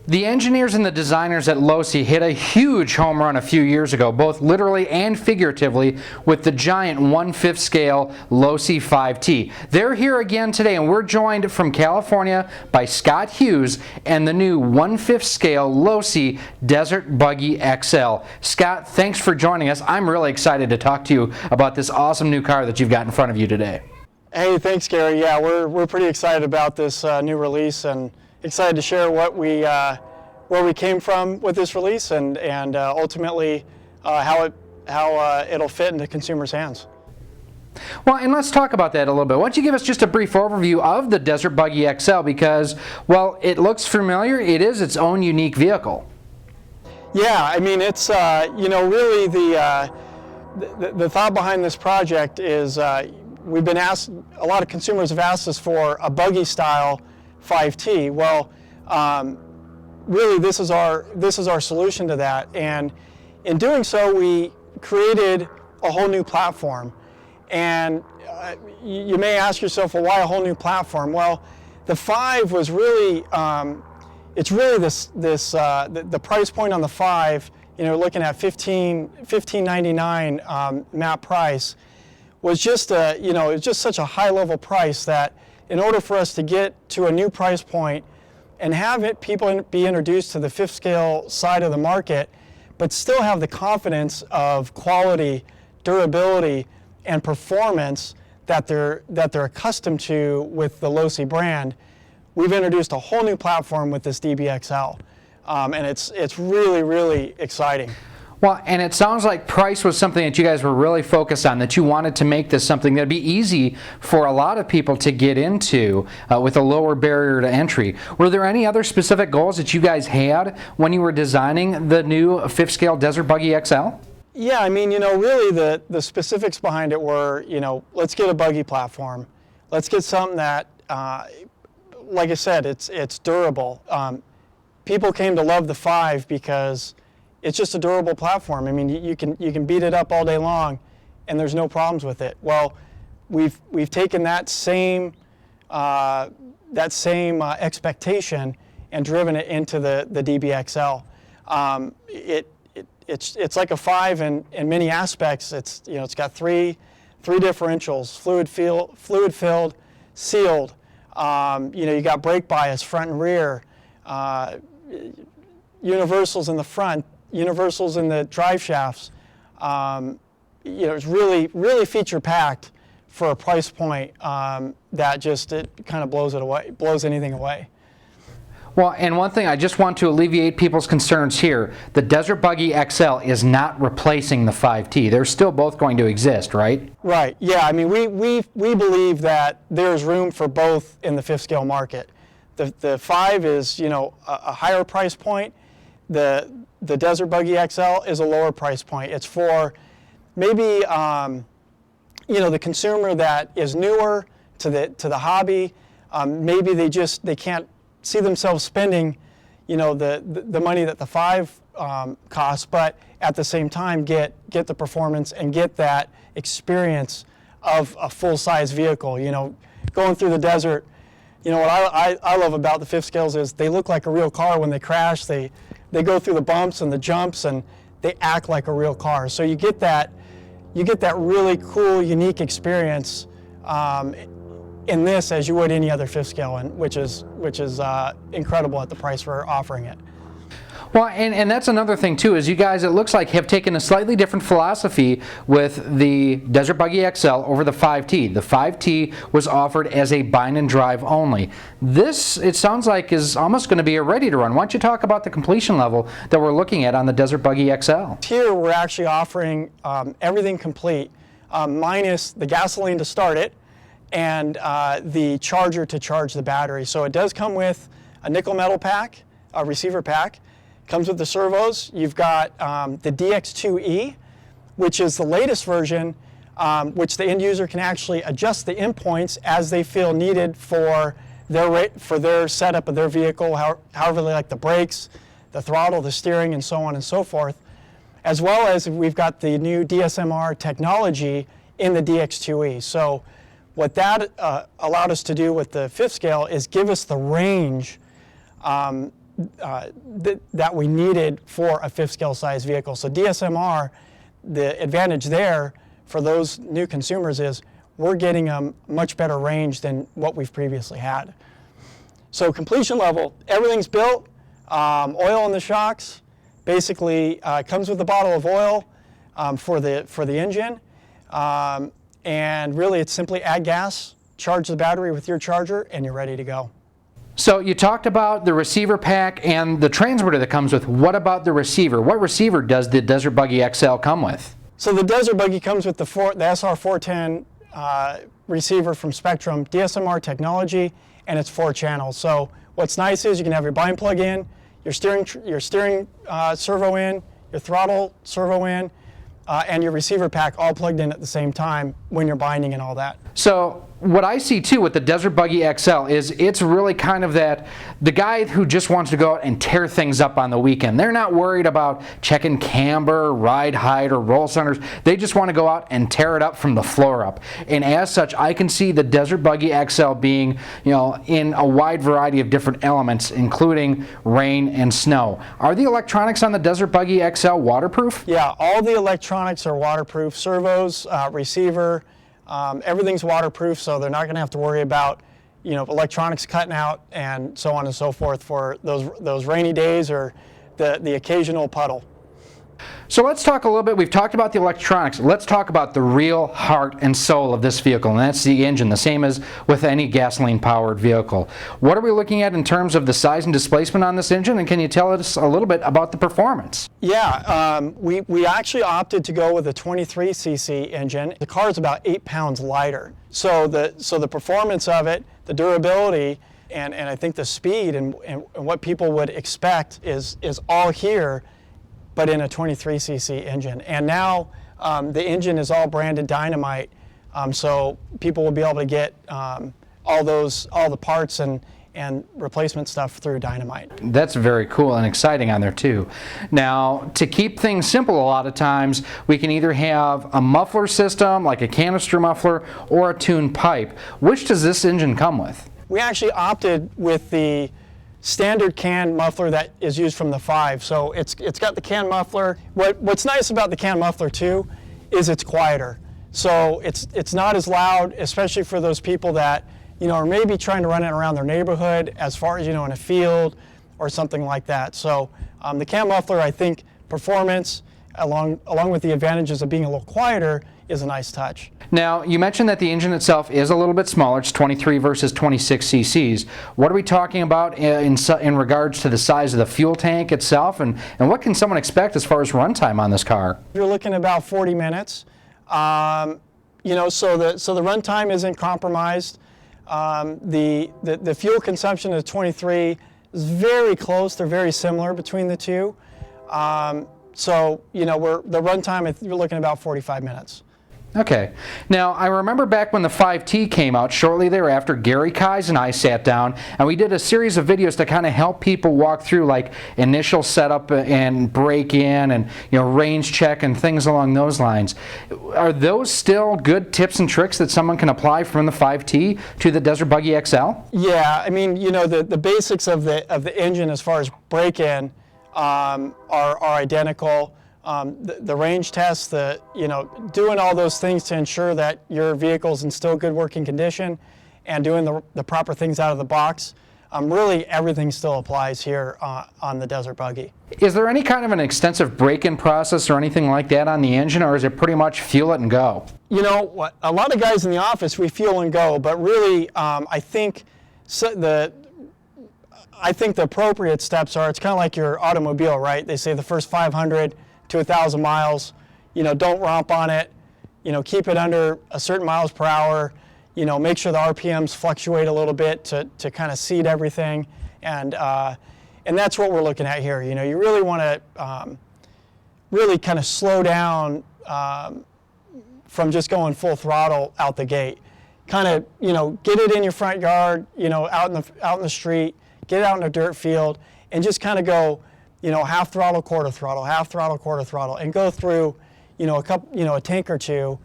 The engineers and the designers at Losi hit a huge home run a few years ago, both literally and figuratively, with the giant 1/5 scale Losi 5T. They're here again today, and we're joined from California by Scott Hughes and the new 1/5 scale Losi Desert Buggy XL. Scott, thanks for joining us. I'm really excited to talk to you about this awesome new car that you've got in front of you today. Hey, thanks, Gary. Yeah, we're pretty excited about this new release, and excited to share what where we came from with this release, and ultimately how it'll fit into consumers' hands. Well, and let's talk about that a little bit. Why don't you give us just a brief overview of the Desert Buggy XL, because, well, it looks familiar. It is its own unique vehicle. Yeah, I mean, it's really the thought behind this project is we've been asked, a lot of consumers have asked us for a buggy style 5T. Well, really this is our solution to that, and in doing so we created a whole new platform. And you may ask yourself, well, why a whole new platform? Well, the 5 was really it's really the price point on the 5, looking at $1599 MAP price, was just it's just such a high level price that in order for us to get to a new price point and have people be introduced to the 5th scale side of the market, but still have the confidence of quality, durability, and performance that they're accustomed to with the Losi brand, we've introduced a whole new platform with this DBXL, and it's really, really exciting. Well, and it sounds like price was something that you guys were really focused on, that you wanted to make this something that'd be easy for a lot of people to get into with a lower barrier to entry. Were there any other specific goals that you guys had when you were designing the new 5th scale Desert Buggy XL? Yeah, I mean, really the specifics behind it were, let's get a buggy platform. Let's get something that, like I said, it's durable. People came to love the 5 because it's just a durable platform. I mean, you can beat it up all day long, and there's no problems with it. Well, we've taken that same expectation and driven it into the DBXL. It's like a 5 in many aspects. It's got three differentials: fluid filled, sealed. You got brake bias front and rear, universals in the front, universals in the drive shafts. It's really feature packed for a price point that just it kind of blows anything away. Well, and one thing I just want to alleviate people's concerns here: the Desert Buggy XL is not replacing the 5T. They're still both going to exist, right? Right. Yeah. I mean, we believe that there's room for both in the 5th scale market. The 5 is a higher price point. The Desert Buggy XL is a lower price point. It's for maybe the consumer that is newer to the hobby. Maybe they can't see themselves spending the money that the 5 costs, but at the same time get the performance and get that experience of a full-size vehicle. Going through the desert. What I love about the 5th scales is they look like a real car when they crash. They go through the bumps and the jumps, and they act like a real car. So you get that really cool, unique experience in this as you would any other 5th scale, and which is incredible at the price we're offering it. Well, and that's another thing too, is you guys, it looks like, have taken a slightly different philosophy with the Desert Buggy XL over the 5T. The 5T was offered as a bind and drive only. This, it sounds like, is almost going to be a ready to run. Why don't you talk about the completion level that we're looking at on the Desert Buggy XL? Here we're actually offering everything complete, minus the gasoline to start it and the charger to charge the battery. So it does come with a nickel metal pack, a receiver pack. Comes with the servos. You've got the DX2E, which is the latest version, which the end user can actually adjust the endpoints as they feel needed for their setup of their vehicle, however they like the brakes, the throttle, the steering, and so on and so forth. As well as we've got the new DSMR technology in the DX2E. So what that allowed us to do with the 5th scale is give us the range that we needed for a 5th scale size vehicle. So DSMR, the advantage there for those new consumers is we're getting a much better range than what we've previously had. So completion level, everything's built, oil in the shocks, basically comes with a bottle of oil for the engine, and really it's simply add gas, charge the battery with your charger, and you're ready to go. So you talked about the receiver pack and the transmitter that comes with. What about the receiver? What receiver does the Desert Buggy XL come with? So the Desert Buggy comes with the SR410 receiver from Spectrum, DSMR technology, and it's 4 channels. So what's nice is you can have your bind plug in, your steering servo in, your throttle servo in, and your receiver pack all plugged in at the same time when you're binding and all that. So what I see too with the Desert Buggy XL is it's really kind of the guy who just wants to go out and tear things up on the weekend. They're not worried about checking camber, ride height, or roll centers. They just want to go out and tear it up from the floor up. And as such, I can see the Desert Buggy XL being, in a wide variety of different elements, including rain and snow. Are the electronics on the Desert Buggy XL waterproof? Yeah, all the electronics are waterproof. Servos, receiver, everything's waterproof, so they're not going to have to worry about electronics cutting out and so on and so forth for those rainy days or the occasional puddle. So let's talk a little bit. We've talked about the electronics. Let's talk about the real heart and soul of this vehicle, and that's the engine, the same as with any gasoline-powered vehicle. What are we looking at in terms of the size and displacement on this engine, and can you tell us a little bit about the performance? Yeah, we actually opted to go with a 23cc engine. The car is about 8 pounds lighter. So the performance of it, the durability, and I think the speed and what people would expect is all here, but in a 23cc engine. And now the engine is all branded Dynamite, so people will be able to get all the parts and replacement stuff through Dynamite. That's very cool and exciting on there too. Now, to keep things simple, a lot of times we can either have a muffler system like a canister muffler or a tuned pipe. Which does this engine come with? We actually opted with the standard can muffler that is used from the 5. So it's got the can muffler. What's nice about the can muffler too is it's quieter. So it's not as loud, especially for those people that are maybe trying to run it around their neighborhood as far as in a field or something like that. So the can muffler, I think, performance along with the advantages of being a little quieter is a nice touch. Now, you mentioned that the engine itself is a little bit smaller. It's 23 versus 26 cc's. What are we talking about in regards to the size of the fuel tank itself, and what can someone expect as far as runtime on this car? You're looking at about 40 minutes. So the runtime isn't compromised. The fuel consumption of 23 is very close. They're very similar between the two. So the runtime, you're looking at about 45 minutes. Okay. Now, I remember back when the 5T came out, shortly thereafter, Gary Kais and I sat down and we did a series of videos to kind of help people walk through like initial setup and break-in and range check and things along those lines. Are those still good tips and tricks that someone can apply from the 5T to the Desert Buggy XL? Yeah, I mean, the basics of the engine as far as break-in are identical. The range tests, doing all those things to ensure that your vehicle's in still good working condition and doing the proper things out of the box. Really, everything still applies here on the Desert Buggy. Is there any kind of an extensive break-in process or anything like that on the engine, or is it pretty much fuel it and go? A lot of guys in the office, we fuel and go, but really, I think the appropriate steps are, it's kind of like your automobile, right? They say the first 500 to 1,000 miles, don't romp on it, keep it under a certain miles per hour, make sure the RPMs fluctuate a little bit to kind of seed everything, and that's what we're looking at here. You really want to really kind of slow down from just going full throttle out the gate. Kind of, get it in your front yard, out in the street, get it out in a dirt field, and just kind of go, half throttle, quarter throttle, half throttle, quarter throttle, and go through, a tank or two,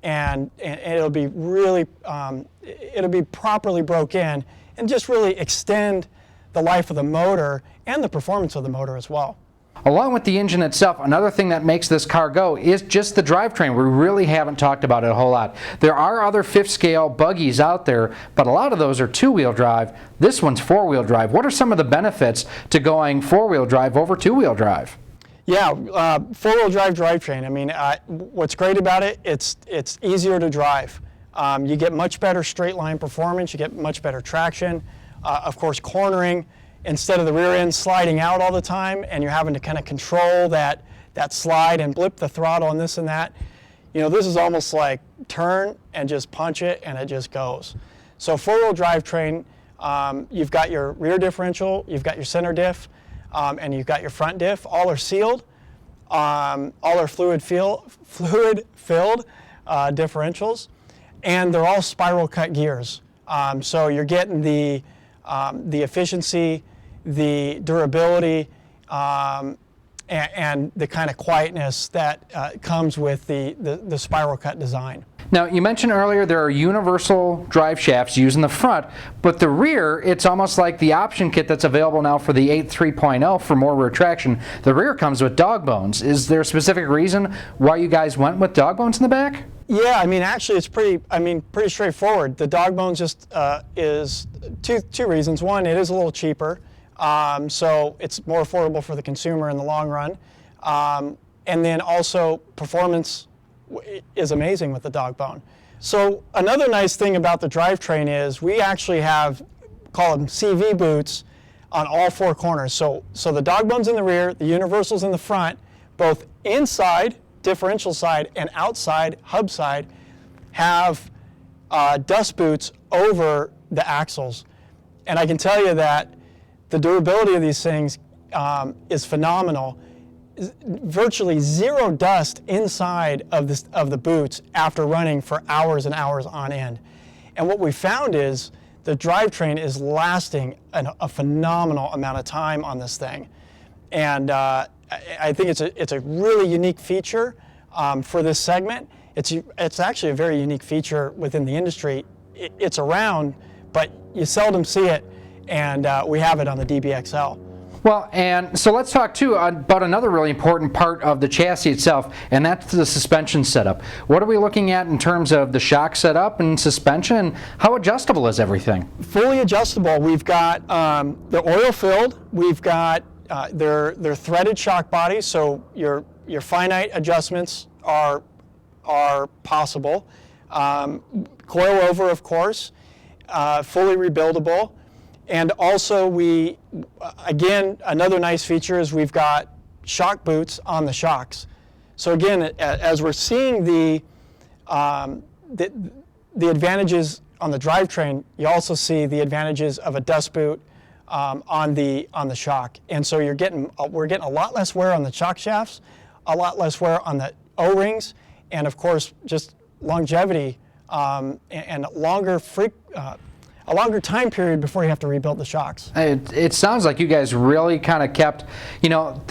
and it'll be really, it'll be properly broke in, and just really extend the life of the motor and the performance of the motor as well. Along with the engine itself, another thing that makes this car go is just the drivetrain. We really haven't talked about it a whole lot. There are other fifth scale buggies out there, but a lot of those are two-wheel drive. This one's four-wheel drive. What are some of the benefits to going four-wheel drive over two-wheel drive? Yeah, four-wheel drive drivetrain. I mean, what's great about it, it's easier to drive. You get much better straight line performance, you get much better traction. Of course, cornering, instead of the rear end sliding out all the time and you're having to kind of control that slide and blip the throttle and this and that, you know, this is almost like turn and just punch it and it just goes. So four-wheel drivetrain, you've got your rear differential, you've got your center diff, and you've got your front diff. All are sealed, all are fluid-filled differentials, and they're all spiral cut gears. So you're getting the efficiency, the durability, and the kind of quietness that comes with the spiral cut design. Now, you mentioned earlier there are universal drive shafts used in the front, but the rear, it's almost like the option kit that's available now for the 8 3.0 for more rear traction. The rear comes with dog bones. Is there a specific reason why you guys went with dog bones in the back? Yeah, I mean, actually, it's pretty straightforward. The dog bones just is two reasons. One, it is a little cheaper, so it's more affordable for the consumer in the long run. And then also, performance is amazing with the dog bone. So another nice thing about the drivetrain is we actually have, call them CV boots, on all four corners. So the dog bones in the rear, the universals in the front, both inside, differential side, and outside, hub side, have dust boots over the axles. And I can tell you that the durability of these things is phenomenal. Virtually zero dust inside of the boots after running for hours and hours on end. And what we found is the drivetrain is lasting a phenomenal amount of time on this thing. And I think it's a really unique feature for this segment. It's actually a very unique feature within the industry. It's around, but you seldom see it, and we have it on the DBXL. Well, and so let's talk too about another really important part of the chassis itself, and that's the suspension setup. What are we looking at in terms of the shock setup and suspension, and how adjustable is everything? Fully adjustable. We've got the oil filled. We've got they're threaded shock bodies, so your finite adjustments are possible. Coil over, of course, fully rebuildable. And also again, another nice feature is we've got shock boots on the shocks. So again, as we're seeing the advantages on the drivetrain, you also see the advantages of a dust boot on the shock. And so we're getting a lot less wear on the shock shafts, a lot less wear on the O-rings, and of course, just longevity and a longer time period before you have to rebuild the shocks. It sounds like you guys really kind of kept, you know,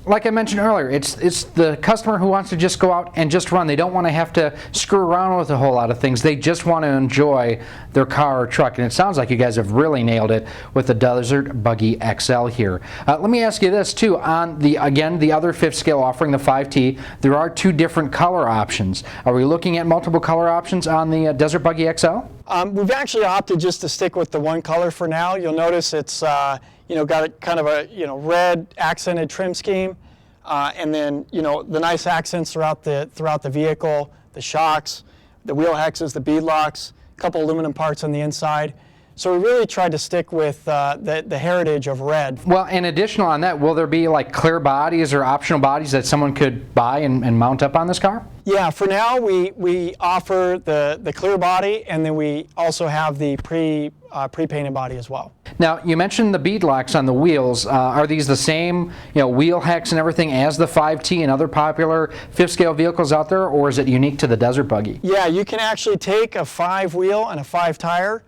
like I mentioned earlier, it's the customer who wants to just go out and just run. They don't want to have to screw around with a whole lot of things. They just want to enjoy their car or truck. And it sounds like you guys have really nailed it with the Desert Buggy XL here. Let me ask you this too. On the other fifth scale offering, the 5T, there are two different color options. Are we looking at multiple color options on the Desert Buggy XL? We've actually opted just to stick with the one color for now. You'll notice it's got a kind of a red accented trim scheme, and then the nice accents throughout the vehicle, the shocks, the wheel hexes, the bead locks, a couple aluminum parts on the inside. So we really tried to stick with the heritage of red. Well, and additional on that, will there be like clear bodies or optional bodies that someone could buy and mount up on this car? Yeah, for now we offer the clear body, and then we also have the pre-painted body as well. Now, you mentioned the bead locks on the wheels. Are these the same, wheel hex and everything as the 5T and other popular fifth scale vehicles out there, or is it unique to the Desert Buggy? Yeah, you can actually take a 5-wheel and a 5-tire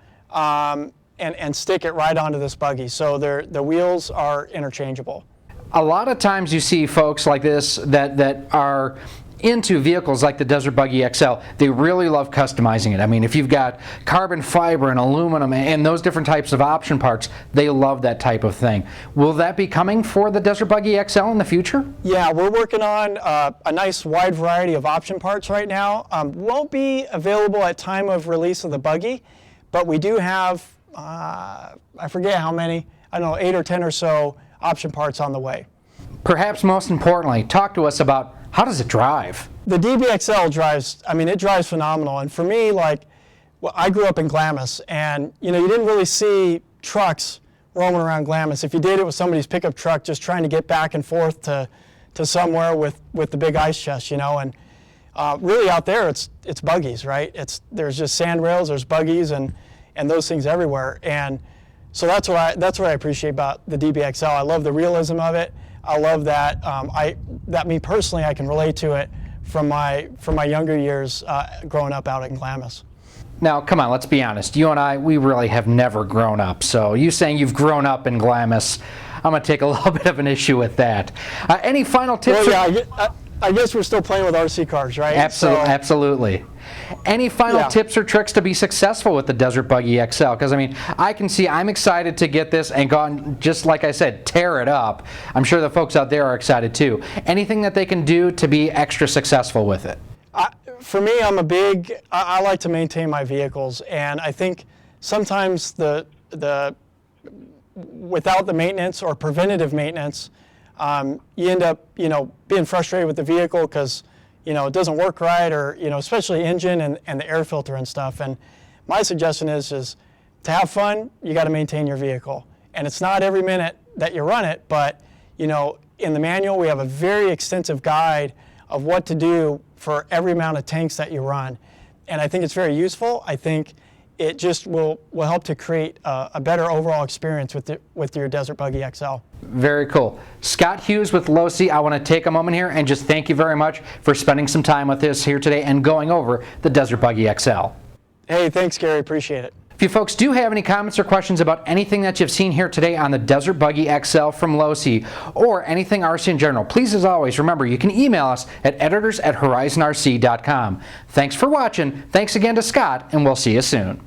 and stick it right onto this buggy. So the wheels are interchangeable. A lot of times you see folks like this that are into vehicles like the Desert Buggy XL, they really love customizing it. I mean, if you've got carbon fiber and aluminum and those different types of option parts, they love that type of thing. Will that be coming for the Desert Buggy XL in the future? Yeah, we're working on a nice wide variety of option parts right now. Won't be available at time of release of the Buggy, but we do have, I forget how many, I don't know, 8 or 10 or so option parts on the way. Perhaps most importantly, talk to us about how does it drive? The DBXL drives, I mean, it drives phenomenal. And for me, like, well, I grew up in Glamis, and you didn't really see trucks roaming around Glamis. If you did, it was somebody's pickup truck just trying to get back and forth to somewhere with the big ice chest, and really out there it's buggies, right? There's just sand rails, there's buggies, and those things everywhere. And so that's what I appreciate about the DBXL. I love the realism of it. I love that me personally, I can relate to it from my younger years growing up out in Glamis. Now, come on, let's be honest. You and I, we really have never grown up. So you saying you've grown up in Glamis, I'm going to take a little bit of an issue with that. Any final tips? Well, yeah, I guess we're still playing with RC cars, right? Absolutely. Any final tips or tricks to be successful with the Desert Buggy XL? Because, I mean, I can see I'm excited to get this and go and, just like I said, tear it up. I'm sure the folks out there are excited too. Anything that they can do to be extra successful with it? For me, I like to maintain my vehicles, and I think sometimes without the maintenance or preventative maintenance, you end up, being frustrated with the vehicle because, it doesn't work right, or, especially engine and the air filter and stuff. And my suggestion is to have fun, you got to maintain your vehicle. And it's not every minute that you run it, but, in the manual, we have a very extensive guide of what to do for every amount of tanks that you run. And I think it's very useful. I think it just will help to create a better overall experience with your Desert Buggy XL. Very cool. Scott Hughes with Losi, I want to take a moment here and just thank you very much for spending some time with us here today and going over the Desert Buggy XL. Hey, thanks, Gary. Appreciate it. If you folks do have any comments or questions about anything that you've seen here today on the Desert Buggy XL from Losi or anything RC in general, please, as always, remember you can email us at editors@horizonrc.com. Thanks for watching. Thanks again to Scott, and we'll see you soon.